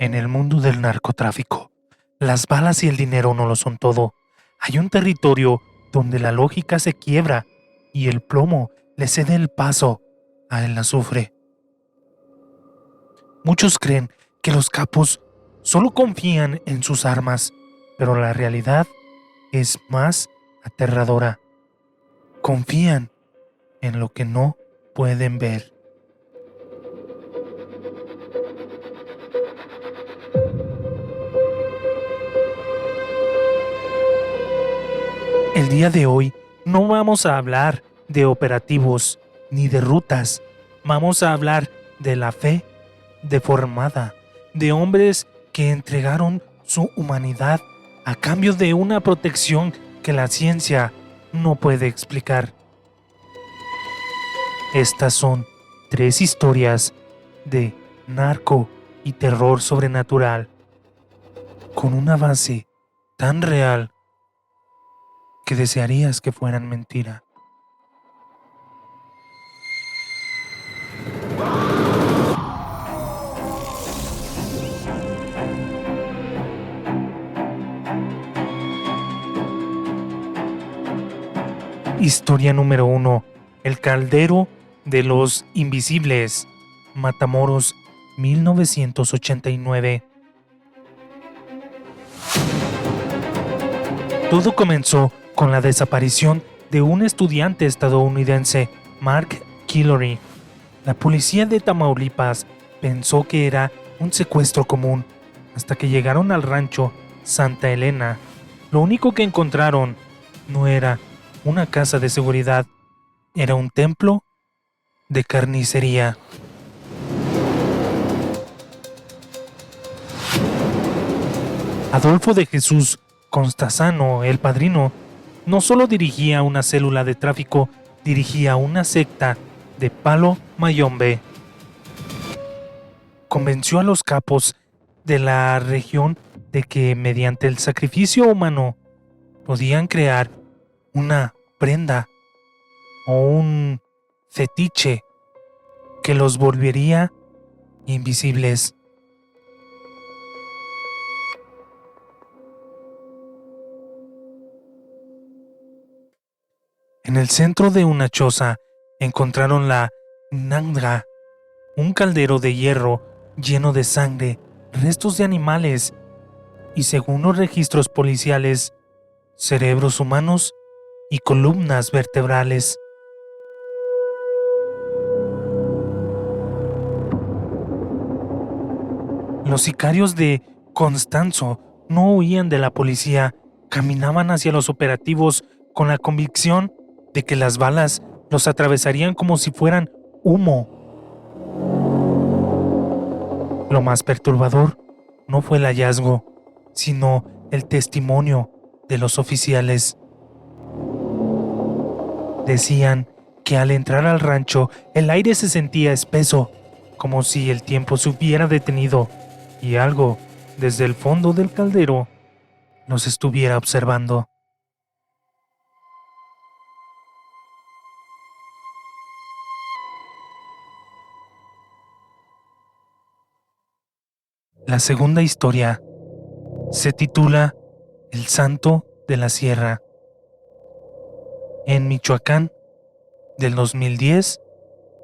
En el mundo del narcotráfico, las balas y el dinero no lo son todo. Hay un territorio donde la lógica se quiebra y el plomo le cede el paso al azufre. Muchos creen que los capos solo confían en sus armas, pero la realidad es más aterradora. Confían en lo que no pueden ver. El día de hoy no vamos a hablar de operativos ni de rutas. Vamos a hablar de la fe deformada, de hombres que entregaron su humanidad a cambio de una protección que la ciencia no puede explicar. Estas son 3 historias de narco y terror sobrenatural con una base tan real que desearías que fueran mentira. Historia número 1. El caldero de los invisibles. Matamoros, 1989. Todo comenzó con la desaparición de un estudiante estadounidense, Mark Guillory. La policía de Tamaulipas pensó que era un secuestro común, hasta que llegaron al rancho Santa Elena. Lo único que encontraron no era una casa de seguridad, era un templo de carnicería. Adolfo de Jesús Constazano, el padrino, no solo dirigía una célula de tráfico, dirigía una secta de palo mayombe. Convenció a los capos de la región de que mediante el sacrificio humano podían crear una prenda o un fetiche que los volvería invisibles. En el centro de una choza encontraron la Nanga, un caldero de hierro lleno de sangre, restos de animales y, según los registros policiales, cerebros humanos y columnas vertebrales. Los sicarios de Constanzo no huían de la policía, caminaban hacia los operativos con la convicción de que las balas los atravesarían como si fueran humo. Lo más perturbador no fue el hallazgo, sino el testimonio de los oficiales. Decían que al entrar al rancho el aire se sentía espeso, como si el tiempo se hubiera detenido y algo desde el fondo del caldero nos estuviera observando. La segunda historia se titula El Santo de la Sierra. En Michoacán, del 2010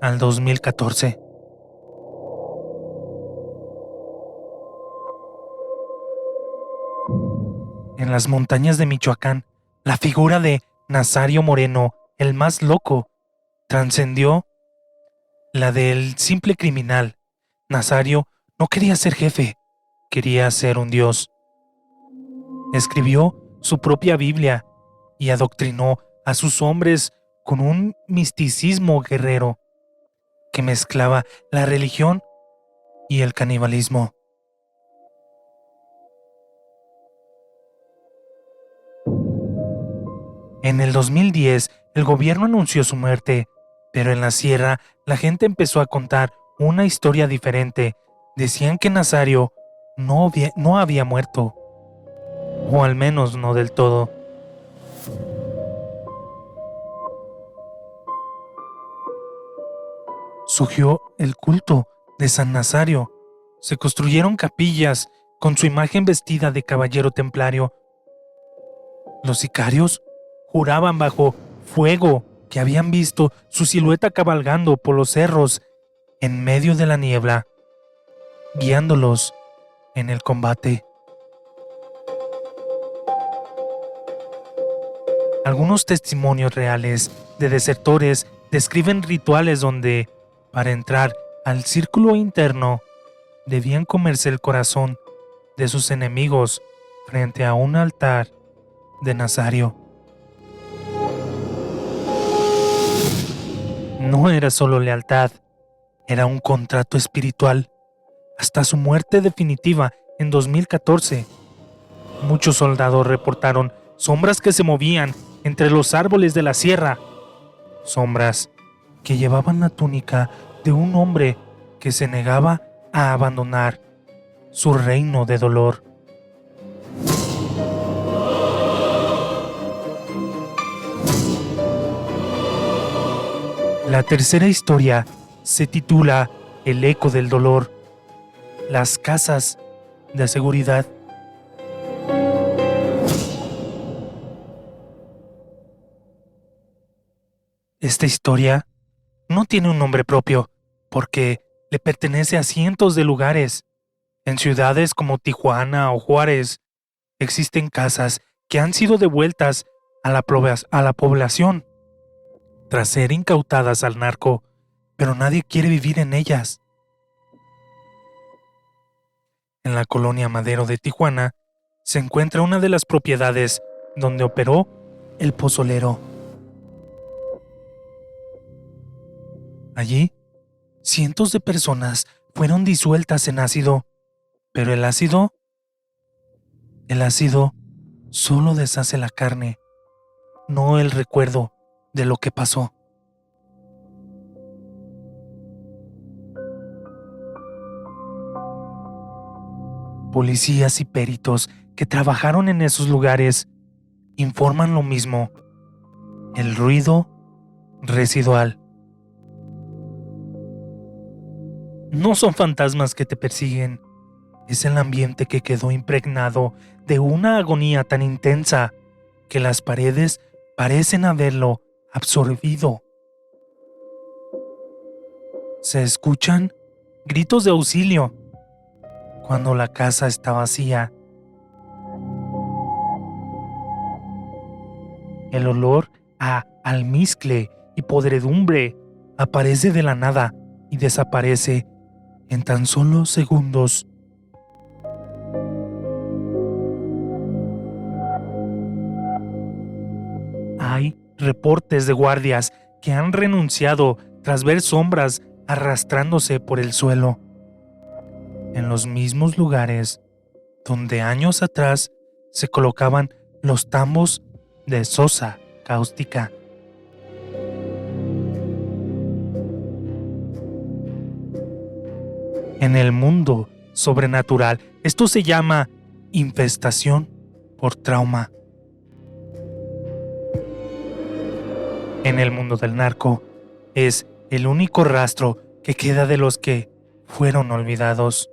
al 2014. En las montañas de Michoacán, la figura de Nazario Moreno, el más loco, trascendió la del simple criminal. Nazario no quería ser jefe, quería ser un dios. Escribió su propia Biblia y adoctrinó a sus hombres con un misticismo guerrero que mezclaba la religión y el canibalismo. En el 2010, el gobierno anunció su muerte, pero en la sierra la gente empezó a contar una historia diferente. Decían que Nazario no había muerto, o al menos no del todo. Surgió el culto de San Nazario Se construyeron capillas con su imagen vestida de caballero templario. Los sicarios juraban bajo fuego que habían visto su silueta cabalgando por los cerros en medio de la niebla, guiándolos en el combate. Algunos testimonios reales de desertores describen rituales donde, para entrar al círculo interno, debían comerse el corazón de sus enemigos frente a un altar de Nazario. No era solo lealtad, era un contrato espiritual. Hasta su muerte definitiva en 2014, muchos soldados reportaron sombras que se movían entre los árboles de la sierra, sombras que llevaban la túnica de un hombre que se negaba a abandonar su reino de dolor. La tercera historia se titula El eco del dolor, las casas de seguridad. Esta historia no tiene un nombre propio porque le pertenece a cientos de lugares. En ciudades como Tijuana o Juárez existen casas que han sido devueltas a la población tras ser incautadas al narco, pero nadie quiere vivir en ellas. En la colonia Madero de Tijuana se encuentra una de las propiedades donde operó el pozolero. Allí, cientos de personas fueron disueltas en ácido, pero el ácido solo deshace la carne, no el recuerdo de lo que pasó. Policías y peritos que trabajaron en esos lugares informan lo mismo: el ruido residual. No son fantasmas que te persiguen, es el ambiente que quedó impregnado de una agonía tan intensa que las paredes parecen haberlo absorbido. Se escuchan gritos de auxilio cuando la casa está vacía. El olor a almizcle y podredumbre aparece de la nada y desaparece en tan solo segundos. Hay reportes de guardias que han renunciado tras ver sombras arrastrándose por el suelo, en los mismos lugares donde años atrás se colocaban los tambos de sosa cáustica. En el mundo sobrenatural, esto se llama infestación por trauma. En el mundo del narco, es el único rastro que queda de los que fueron olvidados.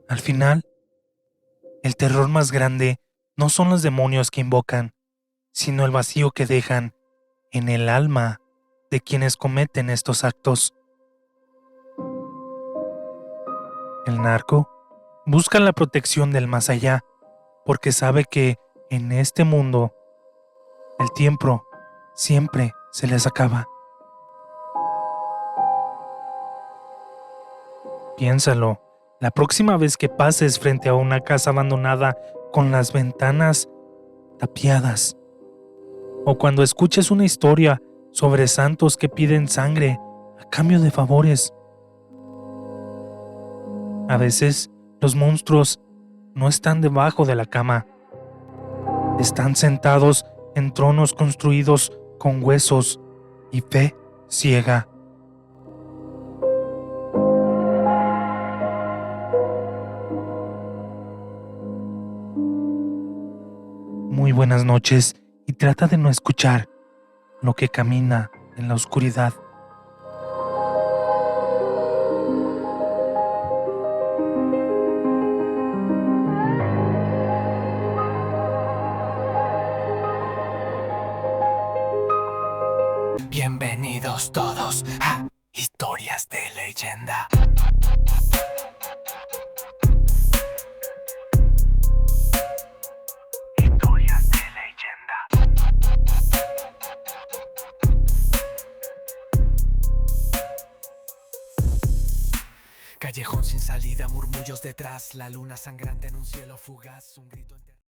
Al final, el terror más grande no son los demonios que invocan, sino el vacío que dejan en el alma de quienes cometen estos actos. El narco busca la protección del más allá porque sabe que en este mundo el tiempo siempre se les acaba. Piénsalo, la próxima vez que pases frente a una casa abandonada con las ventanas tapiadas, o cuando escuches una historia sobre santos que piden sangre a cambio de favores. A veces, los monstruos no están debajo de la cama, están sentados en tronos construidos con huesos y fe ciega. muy buenas noches y trata de no escuchar lo que camina en la oscuridad. Bienvenidos todos a Historias de Leyenda. Historias de Leyenda. Callejón sin salida, murmullos detrás, la luna sangrante en un cielo fugaz, un grito en...